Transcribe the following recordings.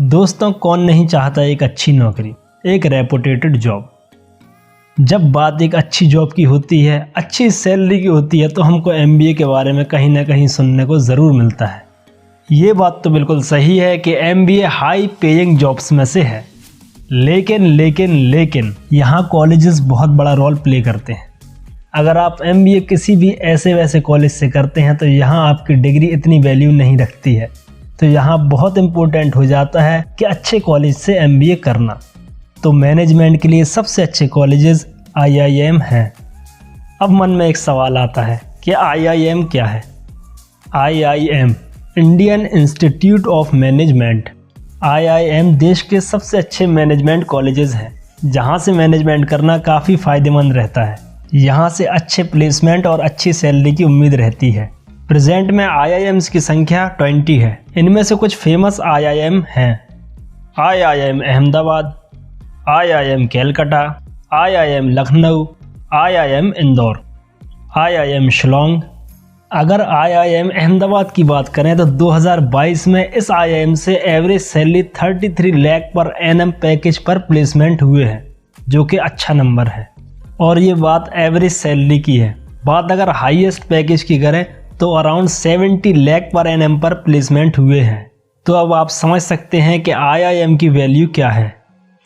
दोस्तों, कौन नहीं चाहता एक अच्छी नौकरी, एक रेपुटेटेड जॉब। जब बात एक अच्छी जॉब की होती है, अच्छी सैलरी की होती है, तो हमको एमबीए के बारे में कहीं ना कहीं सुनने को ज़रूर मिलता है। ये बात तो बिल्कुल सही है कि एमबीए हाई पेइंग जॉब्स में से है। लेकिन यहाँ कॉलेजेस बहुत बड़ा रोल प्ले करते हैं। अगर आप एमबीए किसी भी ऐसे वैसे कॉलेज से करते हैं तो यहाँ आपकी डिग्री इतनी वैल्यू नहीं रखती है। तो यहाँ बहुत इम्पोर्टेंट हो जाता है कि अच्छे कॉलेज से एमबीए करना। तो मैनेजमेंट के लिए सबसे अच्छे कॉलेजेस आईआईएम हैं। अब मन में एक सवाल आता है कि आईआईएम क्या है। IIM Indian institute of management. IIM देश के सबसे अच्छे मैनेजमेंट कॉलेजेस हैं, जहाँ से मैनेजमेंट करना काफ़ी फ़ायदेमंद रहता है। यहाँ से अच्छे प्लेसमेंट और अच्छी सैलरी की उम्मीद रहती है। प्रेजेंट में आईआईएम्स की संख्या 20 है। इनमें से कुछ फेमस आईआईएम हैं: IIM Ahmedabad, IIM Calcutta, IIM Lucknow, IIM Indore, IIM Shillong. अगर आईआईएम अहमदाबाद की बात करें तो 2022 में इस आईआईएम से एवरेज सैलरी 33 लाख पर एनएम पैकेज पर प्लेसमेंट हुए हैं, जो कि अच्छा नंबर है। और ये बात एवरेज सैलरी की है। बात अगर हाईएस्ट पैकेज की करें तो अराउंड 70 लाख पर एनएम पर प्लेसमेंट हुए हैं। तो अब आप समझ सकते हैं कि आईआईएम की वैल्यू क्या है।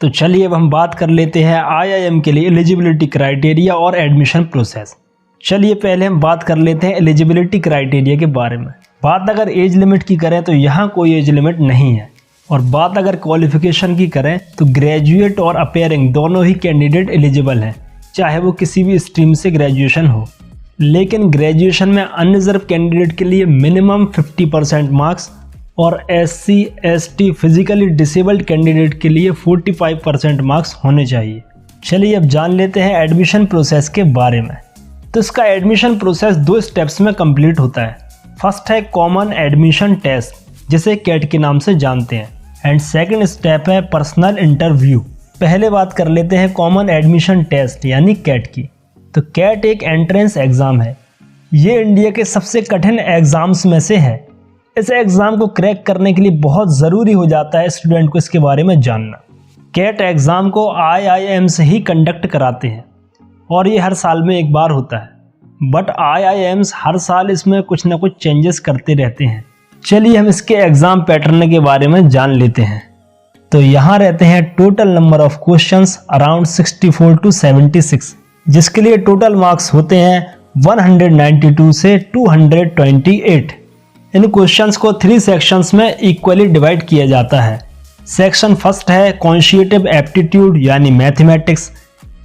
तो चलिए अब हम बात कर लेते हैं आईआईएम के लिए एलिजिबिलिटी क्राइटेरिया और एडमिशन प्रोसेस। चलिए पहले हम बात कर लेते हैं एलिजिबिलिटी क्राइटेरिया के बारे में। बात अगर एज लिमिट की करें तो यहाँ कोई एज लिमिट नहीं है। और बात अगर क्वालिफिकेशन की करें तो ग्रेजुएट और अपेयरिंग दोनों ही कैंडिडेट एलिजिबल हैं, चाहे वो किसी भी स्ट्रीम से ग्रेजुएशन हो। लेकिन ग्रेजुएशन में अनरिजर्व कैंडिडेट के लिए मिनिमम 50% मार्क्स और SC ST physically disabled candidate के लिए 45% मार्क्स होने चाहिए। चलिए अब जान लेते हैं एडमिशन प्रोसेस के बारे में। तो इसका एडमिशन प्रोसेस 2 स्टेप्स में कंप्लीट होता है। फर्स्ट है कॉमन एडमिशन टेस्ट, जिसे कैट के नाम से जानते हैं, एंड सेकंड स्टेप है पर्सनल इंटरव्यू। पहले बात कर लेते हैं कॉमन एडमिशन टेस्ट यानी कैट की। तो कैट एक एंट्रेंस एग्ज़ाम है। ये इंडिया के सबसे कठिन एग्ज़ाम्स में से है। इस एग्ज़ाम को क्रैक करने के लिए बहुत ज़रूरी हो जाता है स्टूडेंट को इसके बारे में जानना। कैट एग्ज़ाम को आईआईएम से ही कंडक्ट कराते हैं और ये हर साल में एक बार होता है। बट आईआईएम्स हर साल इसमें कुछ ना कुछ चेंजेस करते रहते हैं। चलिए हम इसके एग्ज़ाम पैटर्न के बारे में जान लेते हैं। तो यहाँ रहते हैं total number of questions around 64 to 76, जिसके लिए टोटल मार्क्स होते हैं 192 से 228। इन क्वेश्चंस को 3 सेक्शंस में इक्वली डिवाइड किया जाता है। सेक्शन फर्स्ट है क्वांटिटेटिव एप्टीट्यूड यानी मैथमेटिक्स।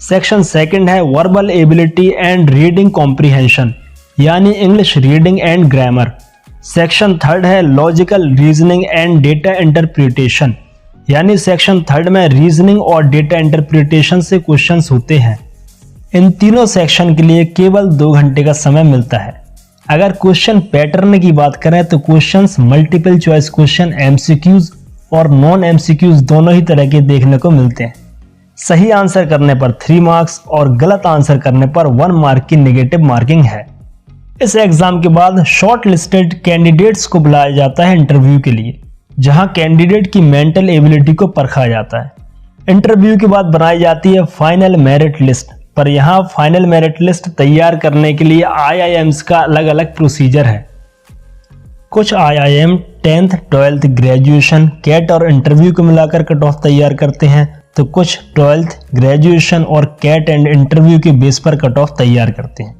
सेक्शन सेकंड है verbal ability and reading comprehension यानी English reading and grammar. Section third है logical reasoning and data interpretation यानी सेक्शन थर्ड में रीजनिंग और डेटा इंटरप्रिटेशन से क्वेश्चंस होते हैं। इन तीनों सेक्शन के लिए केवल 2 घंटे का समय मिलता है। अगर क्वेश्चन पैटर्न की बात करें तो questions multiple choice question, MCQs और नॉन एमसीक्यूज दोनों ही तरह के देखने को मिलते हैं। सही आंसर करने पर 3 मार्क्स और गलत आंसर करने पर 1 मार्क की नेगेटिव मार्किंग है। इस एग्जाम के बाद शॉर्ट लिस्टेड कैंडिडेट्स को बुलाया जाता है इंटरव्यू के लिए, जहां कैंडिडेट की मेंटल एबिलिटी को परखा जाता है। इंटरव्यू के बाद बनाई जाती है फाइनल मेरिट लिस्ट। पर यहाँ फाइनल मेरिट लिस्ट तैयार करने के लिए आईआईएम्स का अलग अलग प्रोसीजर है। कुछ IIM 10th 12th graduation, CAT और इंटरव्यू को मिलाकर कट ऑफ तैयार करते हैं, तो कुछ 12th ग्रेजुएशन और कैट एंड इंटरव्यू के बेस पर कट ऑफ तैयार करते हैं।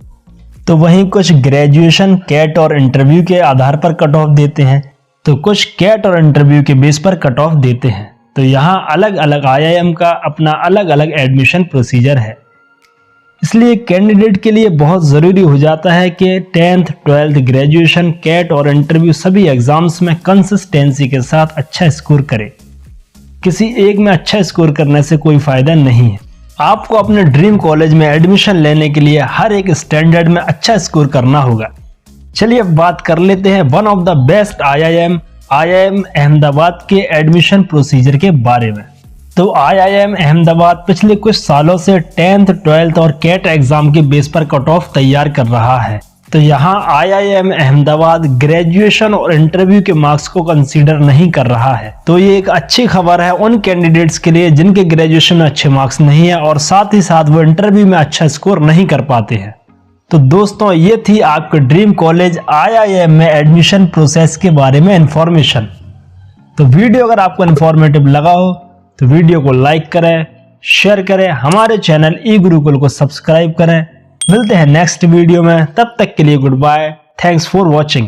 तो वहीं कुछ ग्रेजुएशन, कैट और इंटरव्यू के आधार पर कट ऑफ देते हैं, तो कुछ कैट और इंटरव्यू के बेस पर कट ऑफ देते हैं। तो यहाँ अलग अलग आईआईएम का अपना अलग अलग एडमिशन प्रोसीजर है। इसलिए कैंडिडेट के लिए बहुत ज़रूरी हो जाता है कि 10th 12th ग्रेजुएशन, कैट और इंटरव्यू सभी एग्जाम्स में कंसिस्टेंसी के साथ अच्छा स्कोर करे। किसी एक में अच्छा स्कोर करने से कोई फ़ायदा नहीं है। आपको अपने ड्रीम कॉलेज में एडमिशन लेने के लिए हर एक स्टैंडर्ड में अच्छा स्कोर करना होगा। चलिए अब बात कर लेते हैं one of the best IIM Ahmedabad के एडमिशन प्रोसीजर के बारे में। तो आईआईएम अहमदाबाद पिछले कुछ सालों से 10th 12th और कैट एग्जाम के बेस पर कट ऑफ तैयार कर रहा है। तो यहाँ IIM अहमदाबाद ग्रेजुएशन और इंटरव्यू के मार्क्स को कंसीडर नहीं कर रहा है। तो ये एक अच्छी खबर है उन कैंडिडेट्स के लिए जिनके ग्रेजुएशन में अच्छे मार्क्स नहीं है और साथ ही साथ वो इंटरव्यू में अच्छा स्कोर नहीं कर पाते हैं। तो दोस्तों ये थी आपके ड्रीम कॉलेज IIM में एडमिशन प्रोसेस के बारे में इंफॉर्मेशन। तो वीडियो अगर आपको इन्फॉर्मेटिव लगा हो तो वीडियो को लाइक करें, शेयर करें, हमारे चैनल ई गुरुकुल को सब्सक्राइब करें। मिलते हैं नेक्स्ट वीडियो में, तब तक के लिए good bye, thanks for watching.